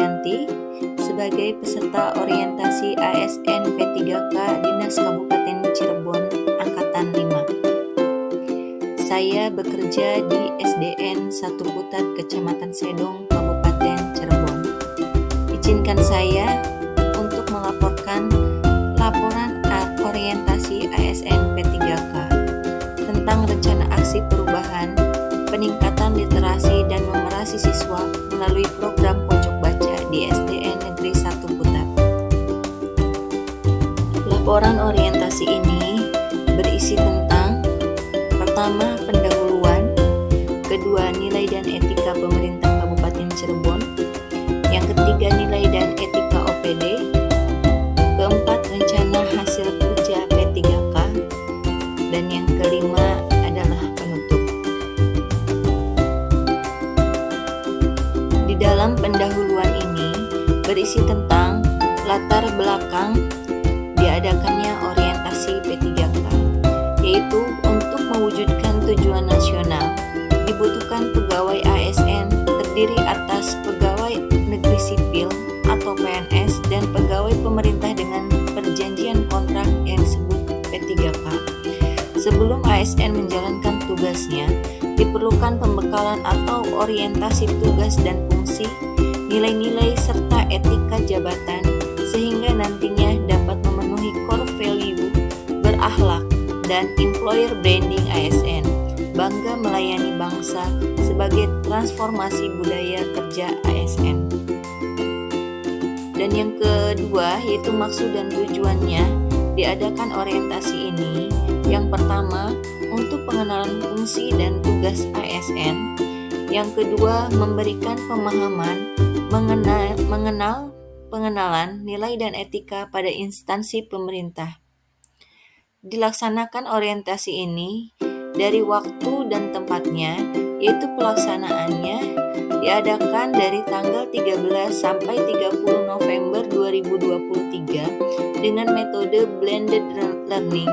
Supriyanti sebagai peserta orientasi ASN P3K Dinas Kabupaten Cirebon Angkatan 5. Saya bekerja di SDN 1 Putat, Kecamatan Sedong, Kabupaten Cirebon. Izinkan saya untuk melaporkan laporan orientasi ASN P3K tentang rencana aksi perubahan, peningkatan literasi dan numerasi siswa melalui program pojok baca di SDN Negeri 1 Putat. Laporan orientasi ini berisi tentang: pertama, pendahuluan; kedua, nilai dan etika pemerintah Kabupaten Cirebon; yang ketiga, nilai dan etika OPD; keempat, rencana hasil kerja P3K; dan yang kelima adalah penutup. Di dalam pendahuluan ini berisi tentang latar belakang diadakannya orientasi P3K, yaitu untuk mewujudkan tujuan nasional dibutuhkan pegawai ASN terdiri atas pegawai negeri sipil atau PNS dan pegawai pemerintah dengan perjanjian kontrak yang disebut P3K. Sebelum ASN menjalankan tugasnya, diperlukan pembekalan atau orientasi tugas dan fungsi, nilai-nilai serta etika jabatan sehingga nantinya dapat memenuhi core value berakhlak dan employer branding ASN, bangga melayani bangsa sebagai transformasi budaya kerja ASN. Dan yang kedua yaitu maksud dan tujuannya diadakan orientasi ini. Yang pertama, untuk pengenalan fungsi dan tugas ASN. Yang kedua, memberikan pemahaman pengenalan nilai dan etika pada instansi pemerintah. Dilaksanakan orientasi ini dari waktu dan tempatnya, yaitu pelaksanaannya diadakan dari tanggal 13 sampai 30 November 2023 dengan metode blended learning,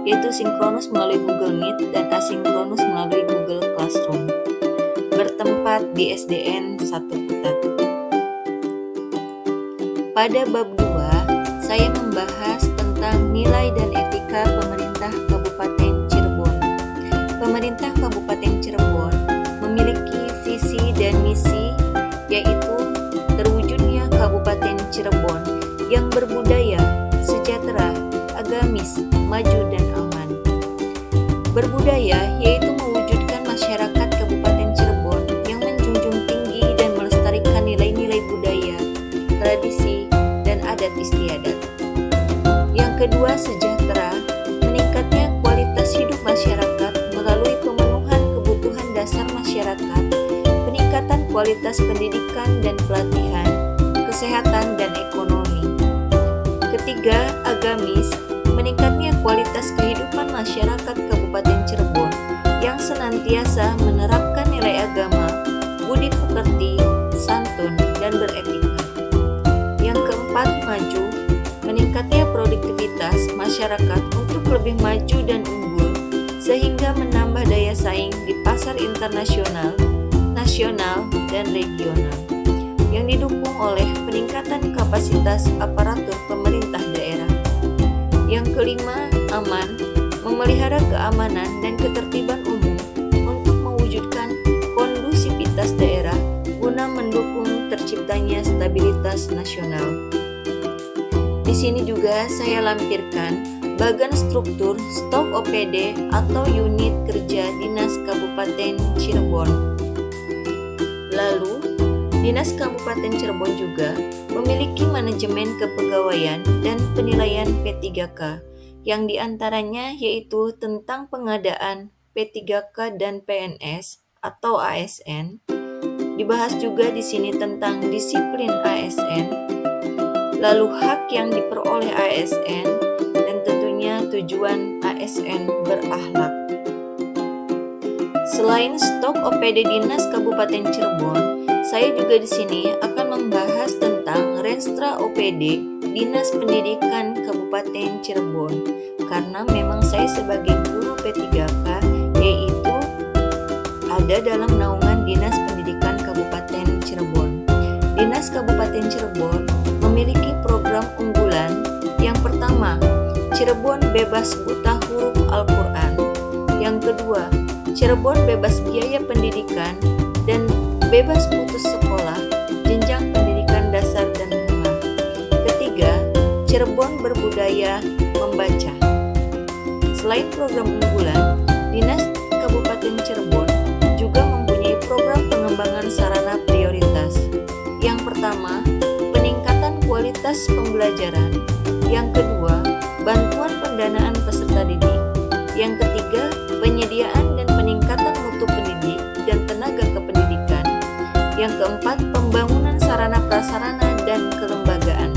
yaitu sinkronus melalui Google Meet dan asinkronus melalui Google Classroom. Bertempat di SDN 1 Putat. Pada bab 2, saya membahas tentang nilai dan etika pemerintah Kabupaten Cirebon. Pemerintah Kabupaten Cirebon memiliki visi dan misi, yaitu terwujudnya Kabupaten Cirebon yang berbudaya, sejahtera, agamis, maju dan aman. Berbudaya yaitu mewujudkan masyarakat Kabupaten Cirebon yang menjunjung tinggi dan melestarikan nilai-nilai budaya, tradisi, dan adat istiadat. Yang kedua, sejahtera, meningkatnya kualitas hidup masyarakat melalui pemenuhan kebutuhan dasar masyarakat, peningkatan kualitas pendidikan dan pelatihan, kesehatan dan ekonomi. Ketiga, agamis, meningkatnya kualitas kehidupan masyarakat Kabupaten Cirebon yang senantiasa menerapkan nilai agama, budi pekerti, santun, dan beretika. Yang keempat, maju, meningkatnya produktivitas masyarakat untuk lebih maju dan unggul sehingga menambah daya saing di pasar internasional, nasional, dan regional, yang didukung oleh peningkatan kapasitas aparatur pemerintah daerah. Yang kelima, aman, memelihara keamanan dan ketertiban umum untuk mewujudkan kondusivitas daerah guna mendukung terciptanya stabilitas nasional. Di sini juga saya lampirkan bagan struktur stok OPD atau unit kerja Dinas Kabupaten Cirebon. Lalu, Dinas Kabupaten Cirebon juga memiliki manajemen kepegawaian dan penilaian P3K, yang diantaranya yaitu tentang pengadaan P3K dan PNS atau ASN. Dibahas juga di sini tentang disiplin ASN, lalu hak yang diperoleh ASN, dan tentunya tujuan ASN berakhlak. Selain stok OPD Dinas Kabupaten Cirebon, saya juga di sini akan membahas tentang Renstra OPD Dinas Pendidikan Kabupaten Cirebon, karena memang saya sebagai guru P3K, yaitu ada dalam naungan Dinas Pendidikan Kabupaten Cirebon. Dinas Dinas Kabupaten Cirebon memiliki program unggulan. Yang pertama, Cirebon bebas buta huruf Al-Quran. Yang kedua, Cirebon bebas biaya pendidikan dan bebas putus sekolah jenjang pendidikan dasar dan menengah. Ketiga, Cirebon berbudaya membaca. Selain program unggulan, Dinas Kabupaten Cirebon juga mempunyai program pengembangan sarana prioritas. Yang pertama, peningkatan kualitas pembelajaran. Yang kedua, bantuan pendanaan peserta didik. Yang ketiga, penyediaan dan peningkatan mutu pendidik dan tenaga kependidikan. Yang keempat, pembangunan sarana prasarana dan kelembagaan.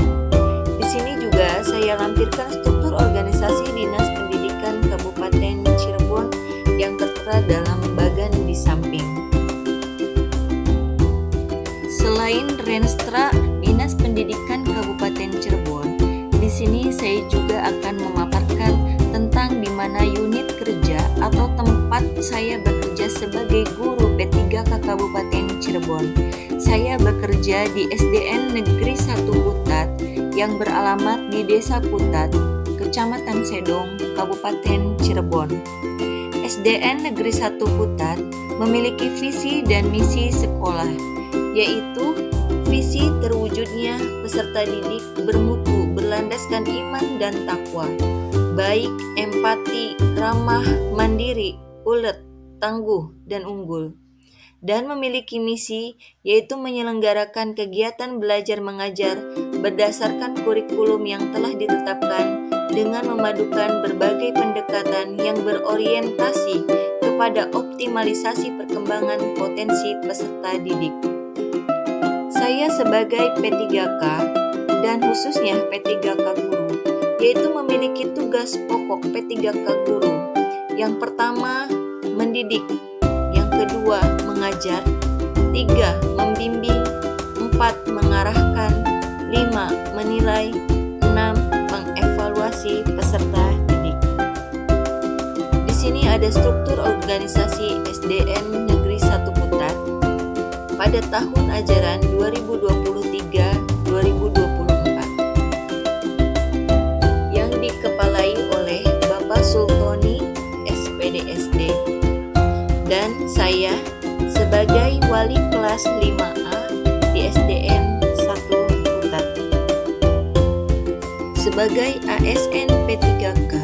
Di sini juga saya lampirkan struktur organisasi Dinas Pendidikan Kabupaten Cirebon yang tertera dalam bagan di samping. Selain Renstra Dinas Pendidikan Kabupaten Cirebon, di sini saya juga akan memaparkan tentang di mana unit kerja atau tempat saya bekerja sebagai guru P3K Kabupaten Cirebon. Saya bekerja di SDN Negeri 1 Putat yang beralamat di Desa Putat, Kecamatan Sedong, Kabupaten Cirebon. SDN Negeri 1 Putat memiliki visi dan misi sekolah, yaitu visi terwujudnya peserta didik bermutu berlandaskan iman dan takwa, baik, empati, ramah, mandiri, ulet, tangguh, dan unggul. Dan memiliki misi yaitu menyelenggarakan kegiatan belajar mengajar berdasarkan kurikulum yang telah ditetapkan dengan memadukan berbagai pendekatan yang berorientasi kepada optimalisasi perkembangan potensi peserta didik. Saya sebagai P3K dan khususnya P3K Guru, yaitu memiliki tugas pokok P3K Guru. Yang pertama, mendidik. Yang kedua, mengajar. 3, membimbing. 4, mengarahkan. 5, menilai. 6, mengevaluasi peserta didik. Di sini ada struktur organisasi SDN Negeri 1 Putat pada tahun ajaran 2023-2024 yang dikepalai oleh Bapak Sultoni SPDSD dan saya sebagai wali kelas 5A di SDN 1 Putat. Sebagai ASN P3K,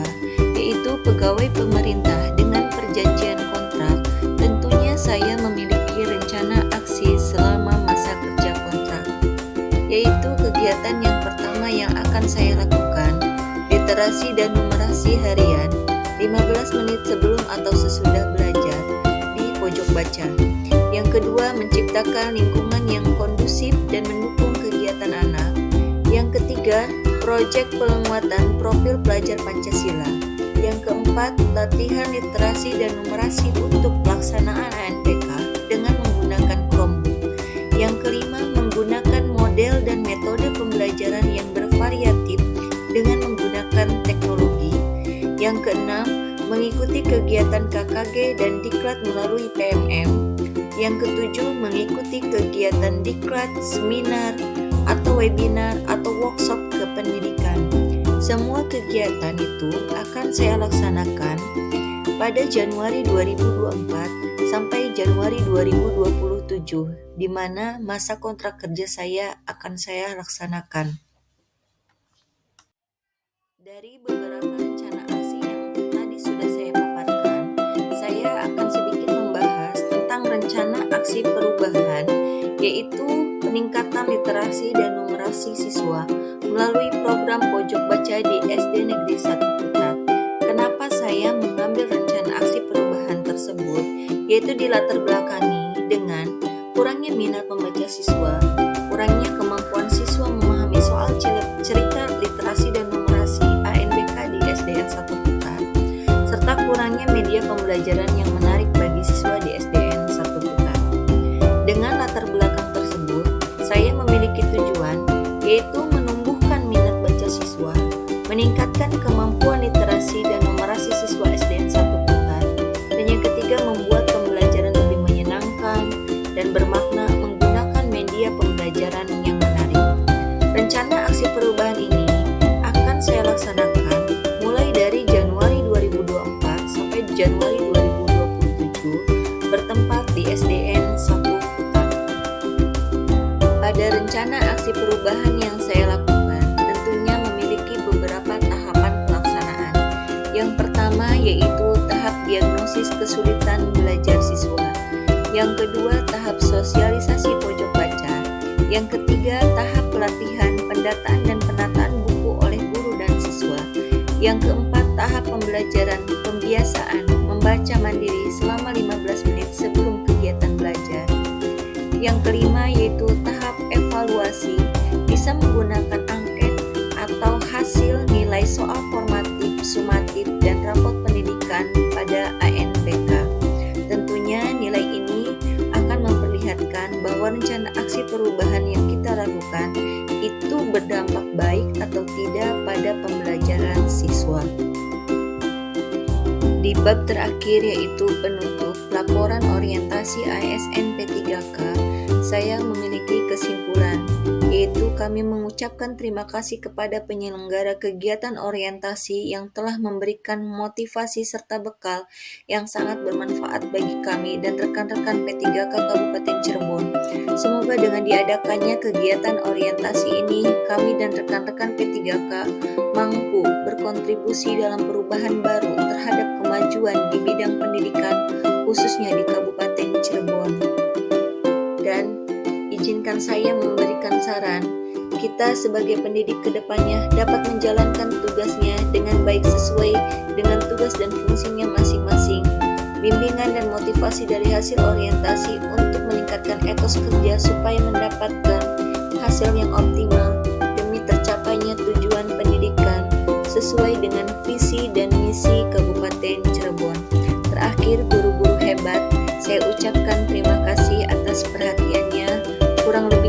yaitu pegawai pemerintah dengan perjanjian kontrak, tentunya saya memiliki rencana aksi selama masa kerja kontrak, yaitu kegiatan yang pertama yang akan saya lakukan, literasi dan numerasi harian 15 menit sebelum atau sesudah belajar di pojok baca. Yang kedua, menciptakan lingkungan yang kondusif dan mendukung kegiatan anak. Yang ketiga, proyek penguatan profil pelajar Pancasila. Yang keempat, latihan literasi dan numerasi untuk pelaksanaan ANPK dengan menggunakan Chromebook. Yang kelima, menggunakan model dan metode pembelajaran yang bervariatif dengan menggunakan teknologi. Yang keenam, mengikuti kegiatan KKG dan Diklat melalui PMM. Yang ketujuh, mengikuti kegiatan Diklat, seminar, atau webinar, atau workshop kependidikan. Semua kegiatan itu akan saya laksanakan pada Januari 2024 sampai Januari 2027, di mana masa kontrak kerja saya akan saya laksanakan. Dari beberapa rencana aksi yang tadi sudah saya paparkan, saya akan sedikit membahas tentang rencana aksi perubahan, yaitu peningkatan literasi dan numerasi siswa melalui program pojok baca di SD Negeri 1 Putat. Kenapa saya mengambil rencana aksi perubahan tersebut, yaitu dilatar belakangi dengan kurangnya minat membaca siswa, kurangnya kemampuan siswa memahami soal cerita literasi dan numerasi ANBK di SDN 1 Putat, serta kurangnya media pembelajaran yang menarik bagi siswa di SDN 1 Putat. Dengan latar belakang tersebut, saya memiliki tujuan, yaitu menumbuhkan minat baca siswa, meningkatkan kemampuan literasi dan numerasi siswa SDN 1 Putat, dan yang ketiga, membuat pembelajaran lebih menyenangkan dan bermakna menggunakan media pembelajaran kesulitan belajar siswa. Yang kedua, tahap sosialisasi pojok baca. Yang ketiga, tahap pelatihan, pendataan dan penataan buku oleh guru dan siswa. Yang keempat, tahap pembelajaran pembiasaan membaca mandiri selama 15 menit sebelum kegiatan belajar. Yang kelima yaitu tahap evaluasi, bisa menggunakan angket atau hasil nilai soal formatif, sumatif, dan rapot pendidikan pada ANPK. Tentunya nilai ini akan memperlihatkan bahwa rencana aksi perubahan yang kita lakukan itu berdampak baik atau tidak pada pembelajaran siswa. Di bab terakhir yaitu penutup laporan orientasi ASN P3K, saya memiliki kesimpulan, yaitu kami mengucapkan terima kasih kepada penyelenggara kegiatan orientasi yang telah memberikan motivasi serta bekal yang sangat bermanfaat bagi kami dan rekan-rekan P3K Kabupaten Cirebon. Semoga dengan diadakannya kegiatan orientasi ini, kami dan rekan-rekan P3K mampu berkontribusi dalam perubahan baru terhadap kemajuan di bidang pendidikan, khususnya di Kabupaten Cirebon. Dan izinkan saya memberikan saran, kita sebagai pendidik kedepannya dapat menjalankan tugasnya dengan baik sesuai dengan tugas dan fungsinya masing-masing. Bimbingan dan motivasi dari hasil orientasi untuk meningkatkan etos kerja supaya mendapatkan hasil yang optimal demi tercapainya tujuan pendidikan sesuai dengan visi dan misi Kabupaten Cirebon. Terakhir, guru-guru hebat, saya ucapkan terima kasih atas perhatiannya. Kurang lebih